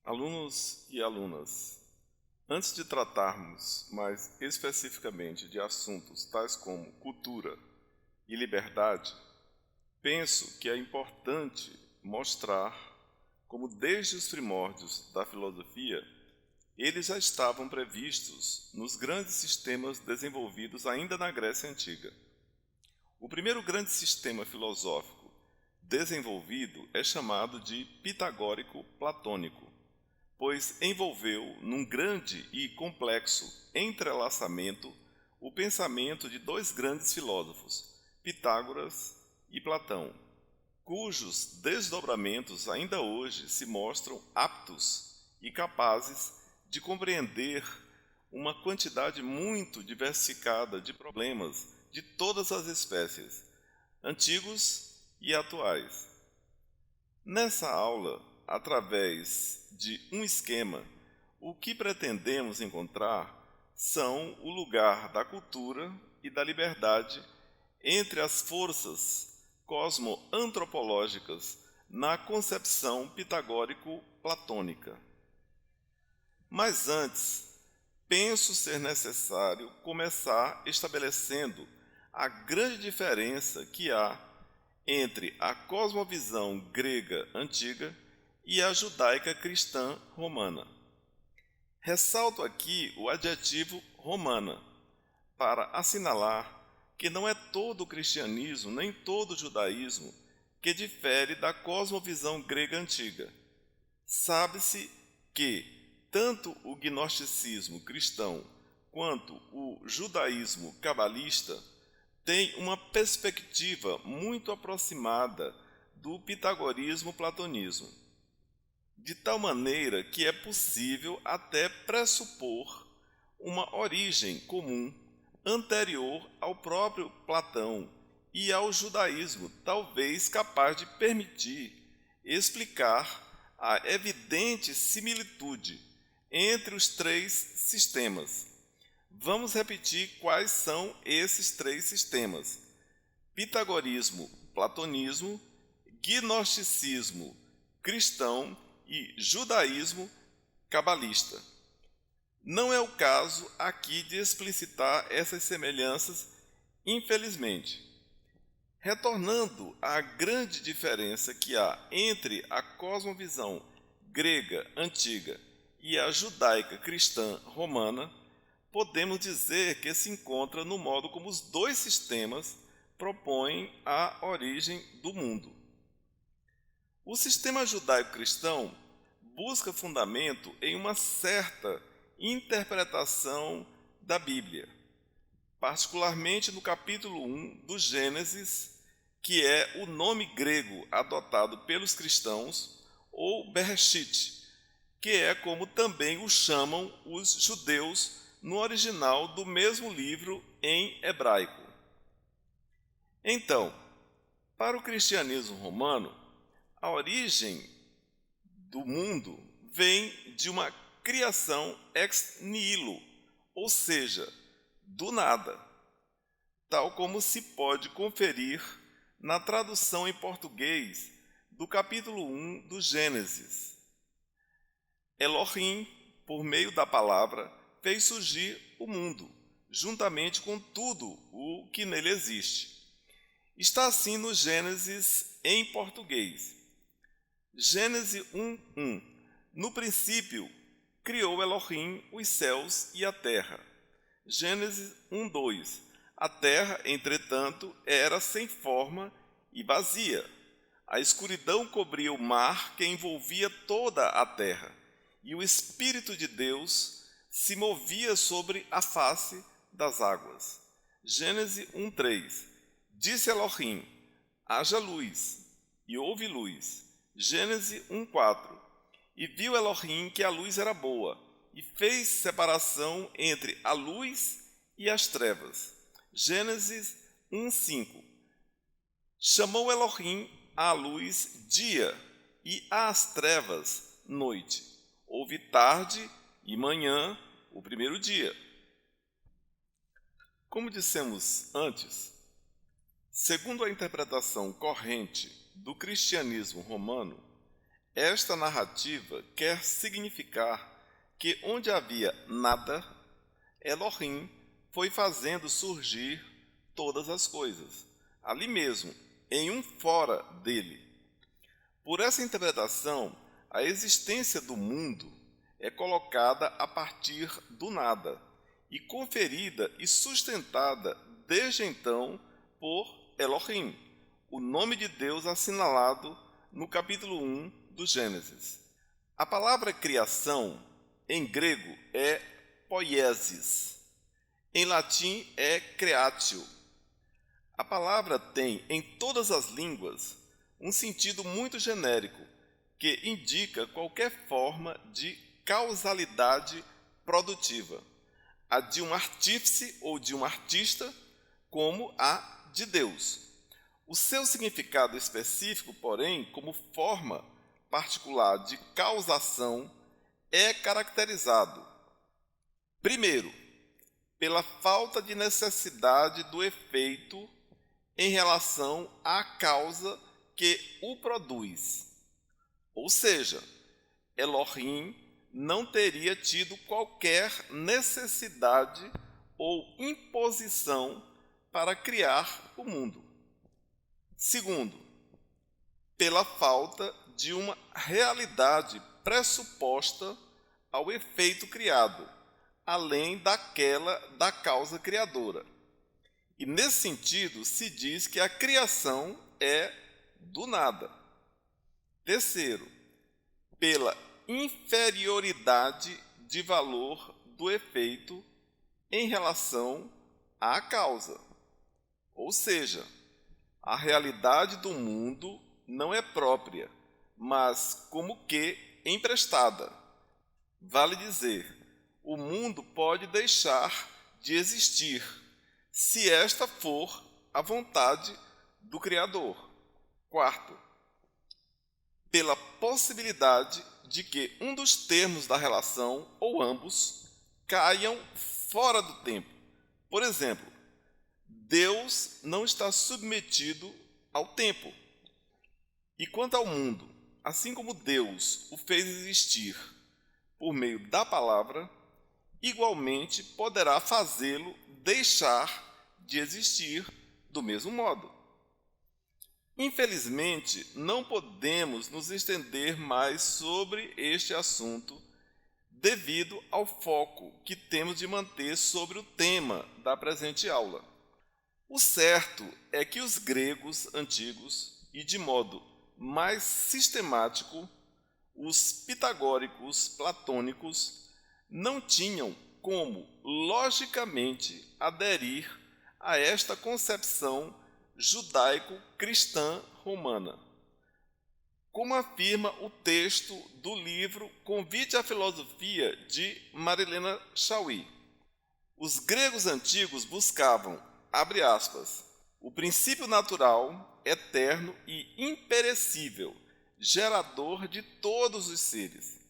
Alunos e alunas, antes de tratarmos mais especificamente de assuntos tais como cultura e liberdade, penso que é importante mostrar como desde os primórdios da filosofia eles já estavam previstos nos grandes sistemas desenvolvidos ainda na Grécia Antiga. O primeiro grande sistema filosófico desenvolvido é chamado de pitagórico-platônico, pois envolveu num grande e complexo entrelaçamento o pensamento de dois grandes filósofos, Pitágoras e Platão, cujos desdobramentos ainda hoje se mostram aptos e capazes de compreender uma quantidade muito diversificada de problemas de todas as espécies, antigos e atuais. Nessa aula, através de um esquema, o que pretendemos encontrar são o lugar da cultura e da liberdade entre as forças cosmoantropológicas na concepção pitagórico-platônica. Mas antes, penso ser necessário começar estabelecendo a grande diferença que há entre a cosmovisão grega antiga e a judaica cristã romana. Ressalto aqui o adjetivo romana, para assinalar que não é todo o cristianismo nem todo o judaísmo que difere da cosmovisão grega antiga. Sabe-se que tanto o gnosticismo cristão quanto o judaísmo cabalista têm uma perspectiva muito aproximada do pitagorismo-platonismo, de tal maneira que é possível até pressupor uma origem comum anterior ao próprio Platão e ao judaísmo, talvez capaz de permitir explicar a evidente similitude entre os três sistemas. Vamos repetir quais são esses três sistemas: pitagorismo, platonismo, gnosticismo cristão e judaísmo cabalista. Não é o caso aqui de explicitar essas semelhanças, infelizmente. Retornando à grande diferença que há entre a cosmovisão grega antiga e a judaica cristã romana, podemos dizer que se encontra no modo como os dois sistemas propõem a origem do mundo. O sistema judaico-cristão busca fundamento em uma certa interpretação da Bíblia, particularmente no capítulo 1 do Gênesis, que é o nome grego adotado pelos cristãos, ou Bereshit, que é como também o chamam os judeus no original do mesmo livro em hebraico. Então, para o cristianismo romano, a origem do mundo vem de uma criação ex nihilo, ou seja, do nada, tal como se pode conferir na tradução em português do capítulo 1 do Gênesis. Elohim, por meio da palavra, fez surgir o mundo, juntamente com tudo o que nele existe. Está assim no Gênesis em português. Gênesis 1:1. No princípio, criou Elohim os céus e a terra. Gênesis 1:2. A terra, entretanto, era sem forma e vazia. A escuridão cobria o mar que envolvia toda a terra, e o Espírito de Deus se movia sobre a face das águas. Gênesis 1:3. Disse Elohim: haja luz, e houve luz. Gênesis 1:4. E viu Elohim que a luz era boa, e fez separação entre a luz e as trevas. Gênesis 1:5. Chamou Elohim à luz dia, e às trevas noite. Houve tarde e manhã, o primeiro dia. Como dissemos antes, segundo a interpretação corrente do cristianismo romano, Esta narrativa quer significar que onde havia nada, Elohim foi fazendo surgir todas as coisas, ali mesmo, em um fora dele. Por essa interpretação, a existência do mundo é colocada a partir do nada e conferida e sustentada desde então por Elohim, o nome de Deus assinalado no capítulo 1 do Gênesis. A palavra criação, em grego, é poiesis. Em latim, é creatio. A palavra tem, em todas as línguas, um sentido muito genérico, que indica qualquer forma de causalidade produtiva, a de um artífice ou de um artista, como a de Deus. O seu significado específico, porém, como forma particular de causação, é caracterizado, primeiro, pela falta de necessidade do efeito em relação à causa que o produz. Ou seja, Elohim não teria tido qualquer necessidade ou imposição para criar o mundo. Segundo, pela falta de uma realidade pressuposta ao efeito criado, além daquela da causa criadora. E nesse sentido se diz que a criação é do nada. Terceiro, pela inferioridade de valor do efeito em relação à causa. Ou seja, a realidade do mundo não é própria, mas como que emprestada. Vale dizer, o mundo pode deixar de existir, se esta for a vontade do Criador. Quarto, pela possibilidade de que um dos termos da relação, ou ambos, caiam fora do tempo. Por exemplo, Deus não está submetido ao tempo. E quanto ao mundo, assim como Deus o fez existir por meio da palavra, igualmente poderá fazê-lo deixar de existir do mesmo modo. Infelizmente, não podemos nos estender mais sobre este assunto devido ao foco que temos de manter sobre o tema da presente aula. O certo é que os gregos antigos, e de modo mais sistemático, os pitagóricos platônicos, não tinham como logicamente aderir a esta concepção judaico-cristã romana. Como afirma o texto do livro Convite à Filosofia de Marilena Chauí, os gregos antigos buscavam, abre aspas, o princípio natural, eterno e imperecível, gerador de todos os seres.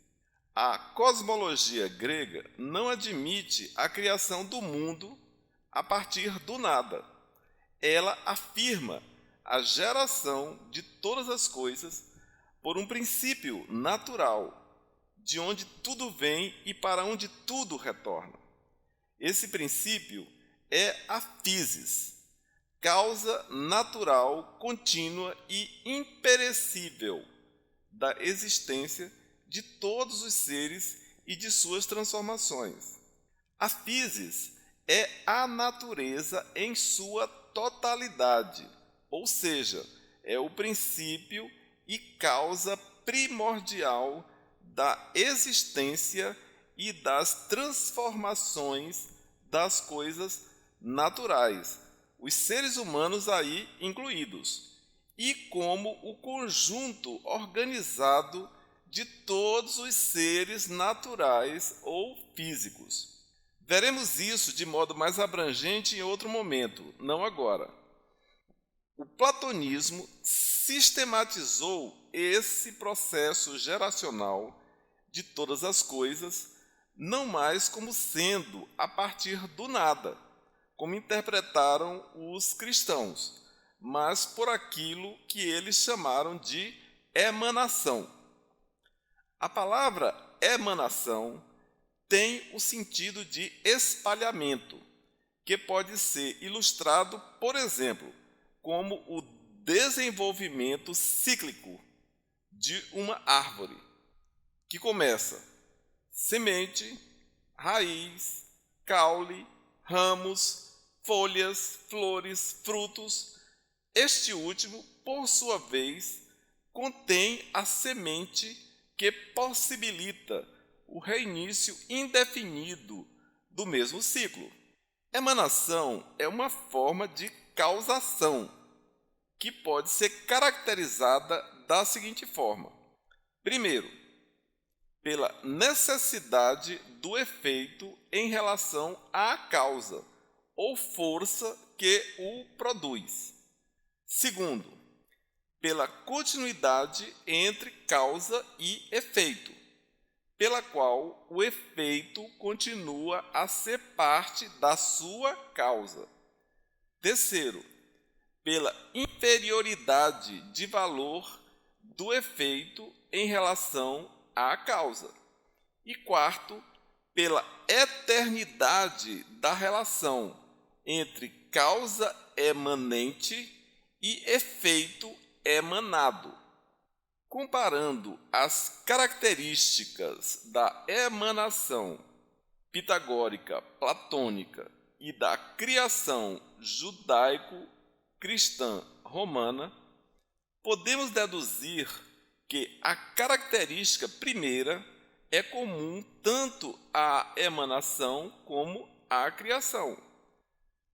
A cosmologia grega não admite a criação do mundo a partir do nada. Ela afirma a geração de todas as coisas por um princípio natural, de onde tudo vem e para onde tudo retorna. Esse princípio é a physis, causa natural, contínua e imperecível da existência de todos os seres e de suas transformações. A physis é a natureza em sua totalidade, ou seja, é o princípio e causa primordial da existência e das transformações das coisas naturais, os seres humanos aí incluídos, e como o conjunto organizado de todos os seres naturais ou físicos. Veremos isso de modo mais abrangente em outro momento, não agora. O platonismo sistematizou esse processo geracional de todas as coisas, não mais como sendo a partir do nada, como interpretaram os cristãos, mas por aquilo que eles chamaram de emanação. A palavra emanação tem o sentido de espalhamento, que pode ser ilustrado, por exemplo, como o desenvolvimento cíclico de uma árvore, que começa semente, raiz, caule, ramos, folhas, flores, frutos. Este último, por sua vez, contém a semente que possibilita o reinício indefinido do mesmo ciclo. Emanação é uma forma de causação que pode ser caracterizada da seguinte forma: primeiro, pela necessidade do efeito em relação à causa ou força que o produz. Segundo, pela continuidade entre causa e efeito, pela qual o efeito continua a ser parte da sua causa. Terceiro, pela inferioridade de valor do efeito em relação à causa. E quarto, pela eternidade da relação entre causa emanente e efeito emanado. Comparando as características da emanação pitagórica, platônica e da criação judaico-cristã romana, podemos deduzir que a característica primeira é comum tanto à emanação como à criação.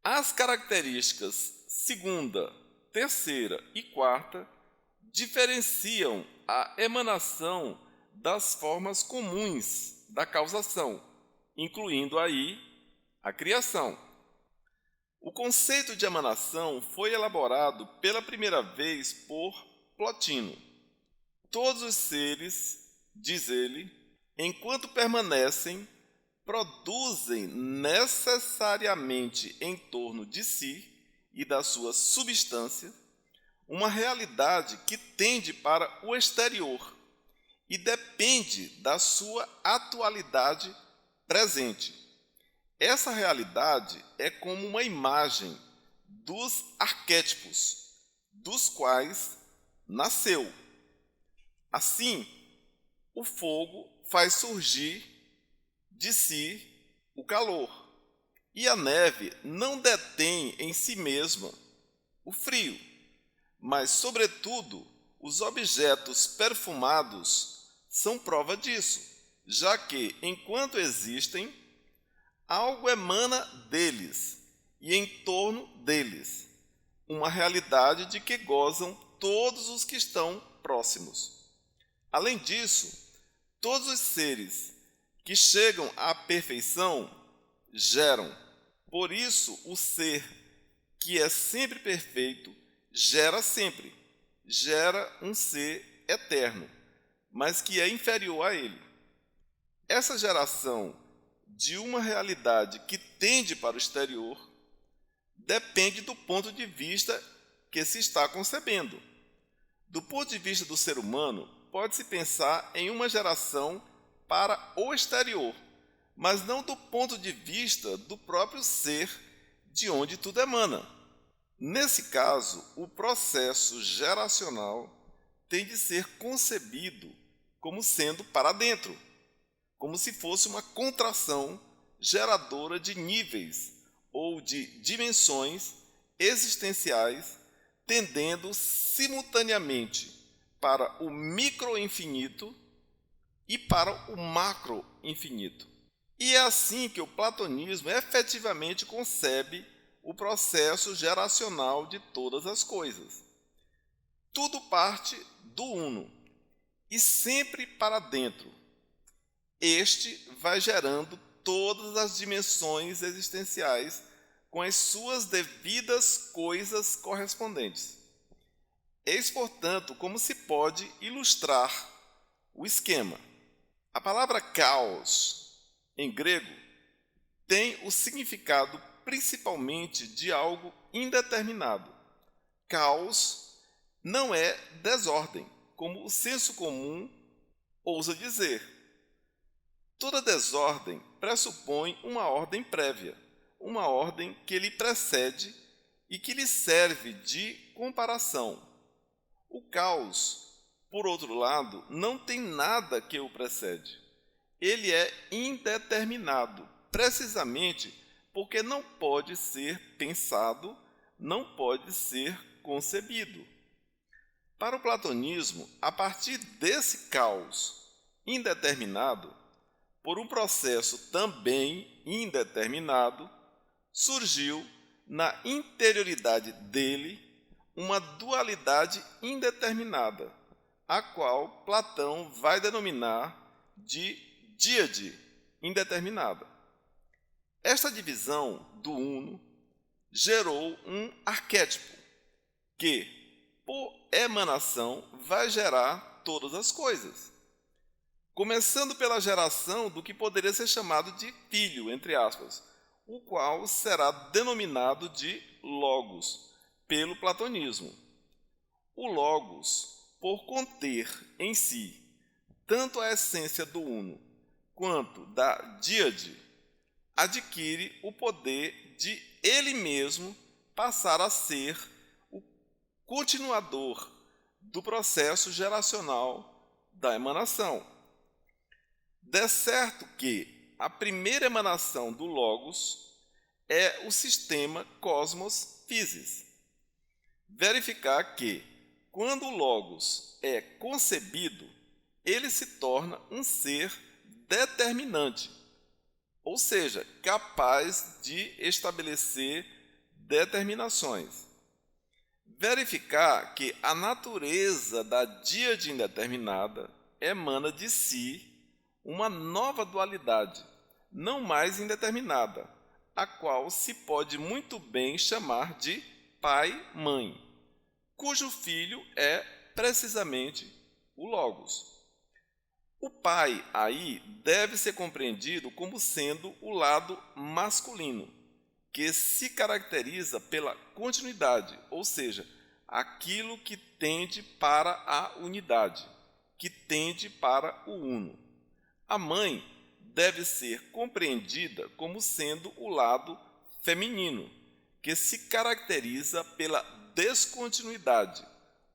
As características segunda, terceira e quarta diferenciam a emanação das formas comuns da causação, incluindo aí a criação. O conceito de emanação foi elaborado pela primeira vez por Plotino. Todos os seres, diz ele, enquanto permanecem, produzem necessariamente em torno de si e da sua substância uma realidade que tende para o exterior e depende da sua atualidade presente. Essa realidade é como uma imagem dos arquétipos, dos quais nasceu. Assim, o fogo faz surgir de si o calor, e a neve não detém em si mesma o frio, mas, sobretudo, os objetos perfumados são prova disso, já que, enquanto existem, algo emana deles e em torno deles, uma realidade de que gozam todos os que estão próximos. Além disso, todos os seres que chegam à perfeição geram. Por isso, o ser que é sempre perfeito gera sempre, gera um ser eterno, mas que é inferior a ele. Essa geração de uma realidade que tende para o exterior depende do ponto de vista que se está concebendo. Do ponto de vista do ser humano, pode-se pensar em uma geração para o exterior, mas não do ponto de vista do próprio ser de onde tudo emana. Nesse caso, o processo geracional tem de ser concebido como sendo para dentro, como se fosse uma contração geradora de níveis ou de dimensões existenciais, tendendo simultaneamente para o micro-infinito e para o macro-infinito. E é assim que o platonismo efetivamente concebe o processo geracional de todas as coisas. Tudo parte do uno e sempre para dentro. Este vai gerando todas as dimensões existenciais com as suas devidas coisas correspondentes. Eis, portanto, como se pode ilustrar o esquema. A palavra caos, em grego, tem o significado principalmente de algo indeterminado. Caos não é desordem, como o senso comum ousa dizer: toda desordem pressupõe uma ordem prévia, uma ordem que lhe precede e que lhe serve de comparação. O caos, por outro lado, não tem nada que o precede. Ele é indeterminado, precisamente porque não pode ser pensado, não pode ser concebido. Para o platonismo, a partir desse caos indeterminado, por um processo também indeterminado, surgiu na interioridade dele uma dualidade indeterminada, a qual Platão vai denominar de díade indeterminada. Esta divisão do uno gerou um arquétipo que, por emanação, vai gerar todas as coisas. Começando pela geração do que poderia ser chamado de filho, entre aspas, o qual será denominado de logos, pelo platonismo. O logos, por conter em si tanto a essência do uno quanto da díade, adquire o poder de ele mesmo passar a ser o continuador do processo geracional da emanação. De certo que a primeira emanação do Logos é o sistema cosmos-physis. Verificar que, quando o Logos é concebido, ele se torna um ser determinante, ou seja, capaz de estabelecer determinações. Verificar que a natureza da díade indeterminada emana de si uma nova dualidade, não mais indeterminada, a qual se pode muito bem chamar de pai-mãe, cujo filho é precisamente o Logos. O pai aí deve ser compreendido como sendo o lado masculino, que se caracteriza pela continuidade, ou seja, aquilo que tende para a unidade, que tende para o uno. A mãe deve ser compreendida como sendo o lado feminino, que se caracteriza pela descontinuidade,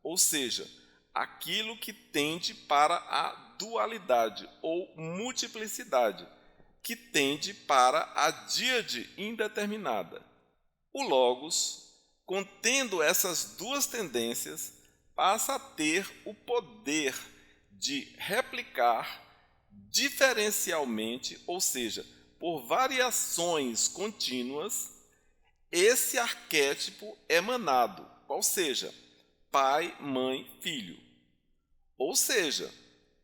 ou seja, aquilo que tende para a dualidade ou multiplicidade, que tende para a díade indeterminada. O Logos, contendo essas duas tendências, passa a ter o poder de replicar diferencialmente, ou seja, por variações contínuas, esse arquétipo emanado, qual seja, pai, mãe, filho. Ou seja,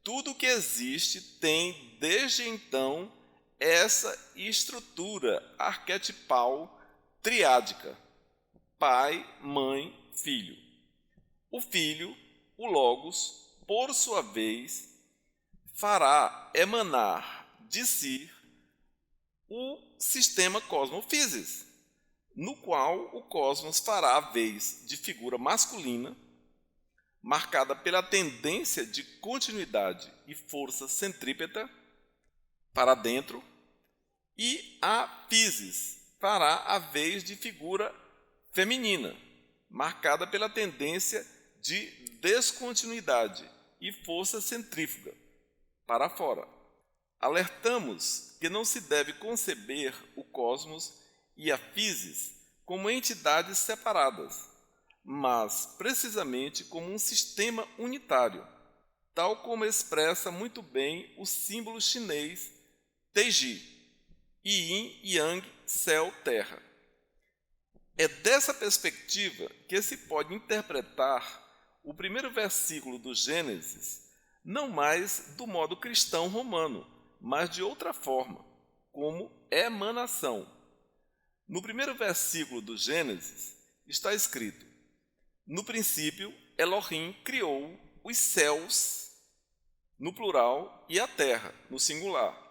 tudo que existe tem, desde então, essa estrutura arquetipal triádica: pai, mãe, filho. O filho, o Logos, por sua vez, fará emanar de si o sistema cosmophysis, no qual o cosmos fará a vez de figura masculina, marcada pela tendência de continuidade e força centrípeta para dentro, e a physis fará a vez de figura feminina, marcada pela tendência de descontinuidade e força centrífuga para fora. Alertamos que não se deve conceber o cosmos e a physis como entidades separadas, mas precisamente como um sistema unitário, tal como expressa muito bem o símbolo chinês Teiji, Yin, Yang, Céu, Terra. É dessa perspectiva que se pode interpretar o primeiro versículo do Gênesis, não mais do modo cristão romano, mas de outra forma, como emanação. No primeiro versículo do Gênesis está escrito: no princípio, Elohim criou os céus, no plural, e a terra, no singular.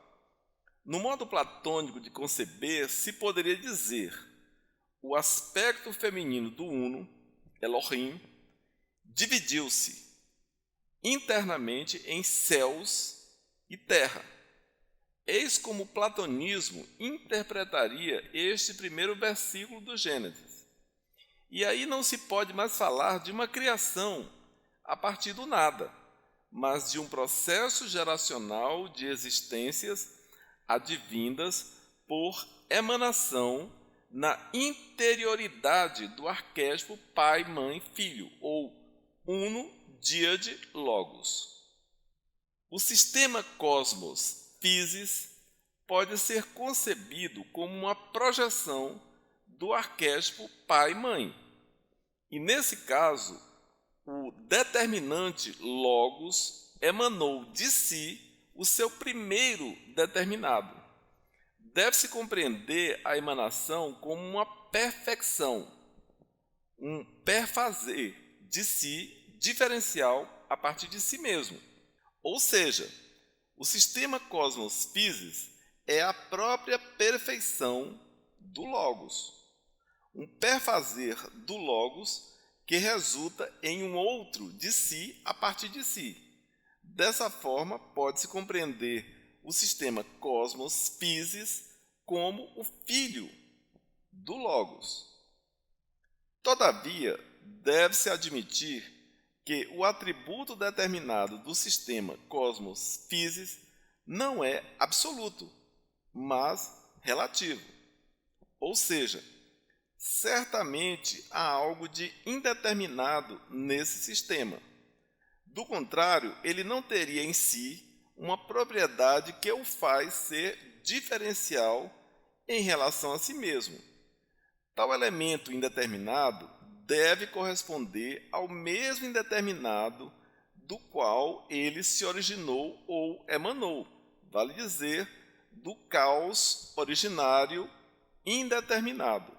No modo platônico de conceber, se poderia dizer: o aspecto feminino do uno, Elohim, dividiu-se internamente em céus e terra. Eis como o platonismo interpretaria este primeiro versículo do Gênesis. E aí não se pode mais falar de uma criação a partir do nada, mas de um processo geracional de existências advindas por emanação na interioridade do arquétipo pai, mãe, filho, ou uno, díade, logos. O sistema cosmos physis pode ser concebido como uma projeção do arquétipo pai-mãe. E nesse caso, o determinante logos emanou de si o seu primeiro determinado. Deve-se compreender a emanação como uma perfecção, um perfazer de si diferencial a partir de si mesmo. Ou seja, o sistema cosmos physis é a própria perfeição do logos, um perfazer do logos que resulta em um outro de si a partir de si. Dessa forma, pode-se compreender o sistema cosmos physis como o filho do logos. Todavia, deve-se admitir que o atributo determinado do sistema cosmos physis não é absoluto, mas relativo. Ou seja, certamente há algo de indeterminado nesse sistema. Do contrário, ele não teria em si uma propriedade que o faz ser diferencial em relação a si mesmo. Tal elemento indeterminado deve corresponder ao mesmo indeterminado do qual ele se originou ou emanou, vale dizer, do caos originário indeterminado.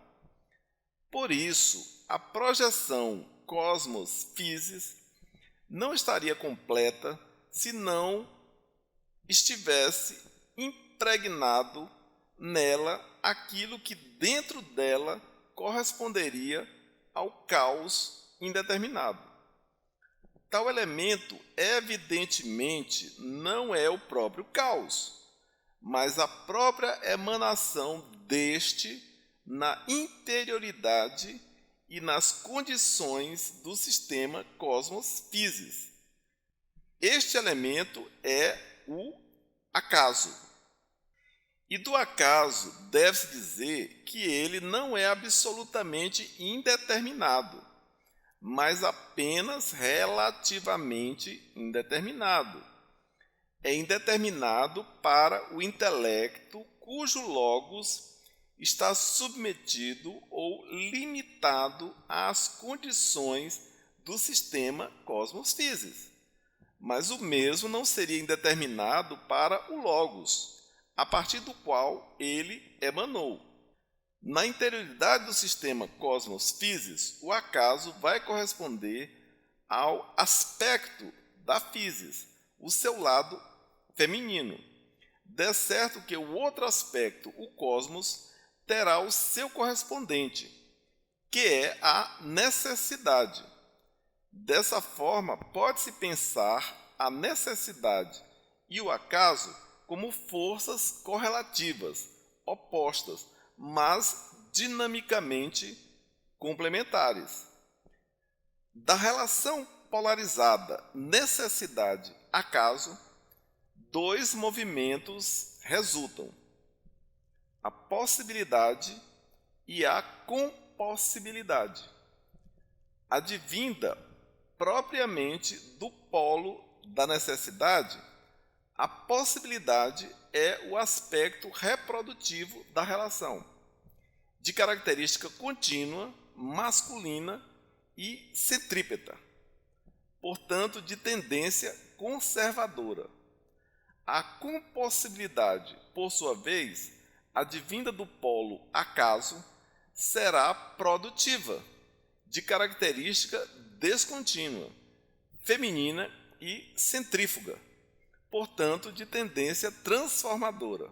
Por isso, a projeção cosmos physis não estaria completa se não estivesse impregnado nela aquilo que dentro dela corresponderia ao caos indeterminado. Tal elemento, evidentemente, não é o próprio caos, mas a própria emanação deste na interioridade e nas condições do sistema cosmos physis. Este elemento é o acaso. E do acaso deve-se dizer que ele não é absolutamente indeterminado, mas apenas relativamente indeterminado. É indeterminado para o intelecto cujo logos está submetido ou limitado às condições do sistema cosmos physis. Mas o mesmo não seria indeterminado para o logos, a partir do qual ele emanou. Na interioridade do sistema cosmos physis, o acaso vai corresponder ao aspecto da physis, o seu lado feminino. De certo que o outro aspecto, o cosmos, terá o seu correspondente, que é a necessidade. Dessa forma, pode-se pensar a necessidade e o acaso como forças correlativas, opostas, mas dinamicamente complementares. Da relação polarizada necessidade-acaso, dois movimentos resultam: a possibilidade e a compossibilidade, advinda propriamente do polo da necessidade. A possibilidade é o aspecto reprodutivo da relação, de característica contínua, masculina e centrípeta, portanto, de tendência conservadora. A compossibilidade, por sua vez, advinda do polo acaso, será produtiva, de característica descontínua, feminina e centrífuga, portanto, de tendência transformadora.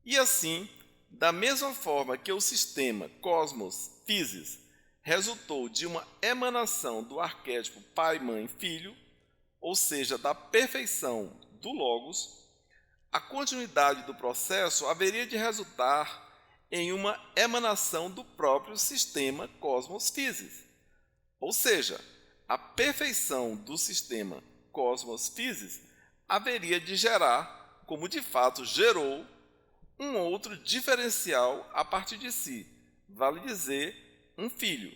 E assim, da mesma forma que o sistema cosmos physis resultou de uma emanação do arquétipo pai, mãe, filho, ou seja, da perfeição do Logos, a continuidade do processo haveria de resultar em uma emanação do próprio sistema cosmos-physis. Ou seja, a perfeição do sistema cosmos-physis haveria de gerar, como de fato gerou, um outro diferencial a partir de si, vale dizer, um filho.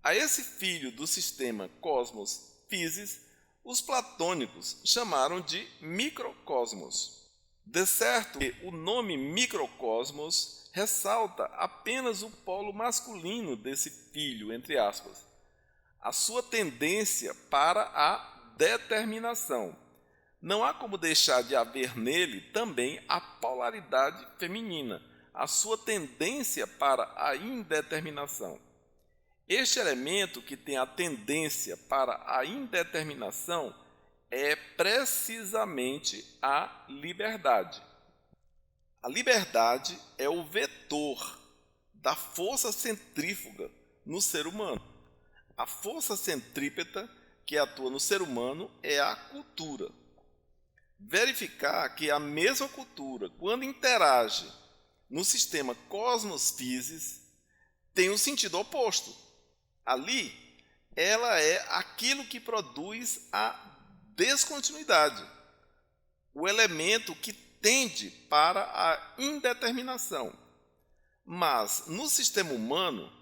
A esse filho do sistema cosmos-physis, os platônicos chamaram de microcosmos. De certo que o nome microcosmos ressalta apenas o polo masculino desse filho, entre aspas, a sua tendência para a determinação. Não há como deixar de haver nele também a polaridade feminina, a sua tendência para a indeterminação. Este elemento que tem a tendência para a indeterminação é precisamente a liberdade. A liberdade é o vetor da força centrífuga no ser humano. A força centrípeta que atua no ser humano é a cultura. Verificar que a mesma cultura, quando interage no sistema cosmos-physis, tem um sentido oposto. Ali, ela é aquilo que produz a descontinuidade, o elemento que tende para a indeterminação. Mas, no sistema humano,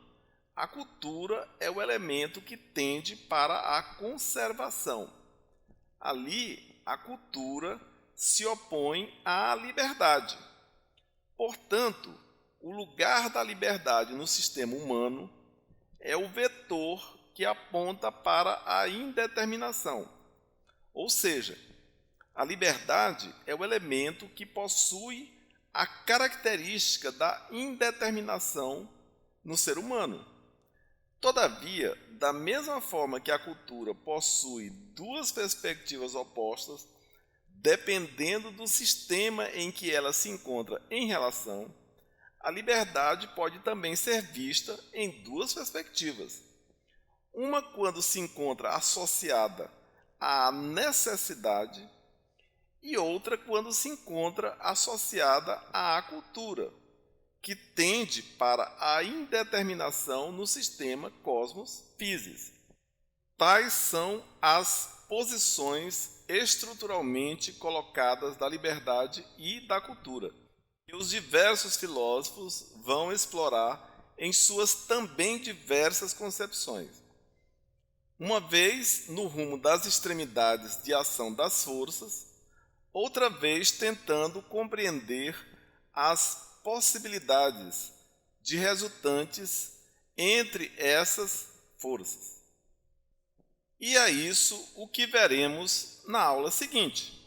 a cultura é o elemento que tende para a conservação. Ali, a cultura se opõe à liberdade. Portanto, o lugar da liberdade no sistema humano é o vetor que aponta para a indeterminação. Ou seja, a liberdade é o elemento que possui a característica da indeterminação no ser humano. Todavia, da mesma forma que a cultura possui duas perspectivas opostas, dependendo do sistema em que ela se encontra em relação, a liberdade pode também ser vista em duas perspectivas. Uma quando se encontra associada à necessidade e outra quando se encontra associada à cultura, que tende para a indeterminação no sistema cosmos-physis. Tais são as posições estruturalmente colocadas da liberdade e da cultura, que os diversos filósofos vão explorar em suas também diversas concepções. Uma vez no rumo das extremidades de ação das forças, outra vez tentando compreender as possibilidades de resultantes entre essas forças. E é isso o que veremos na aula seguinte.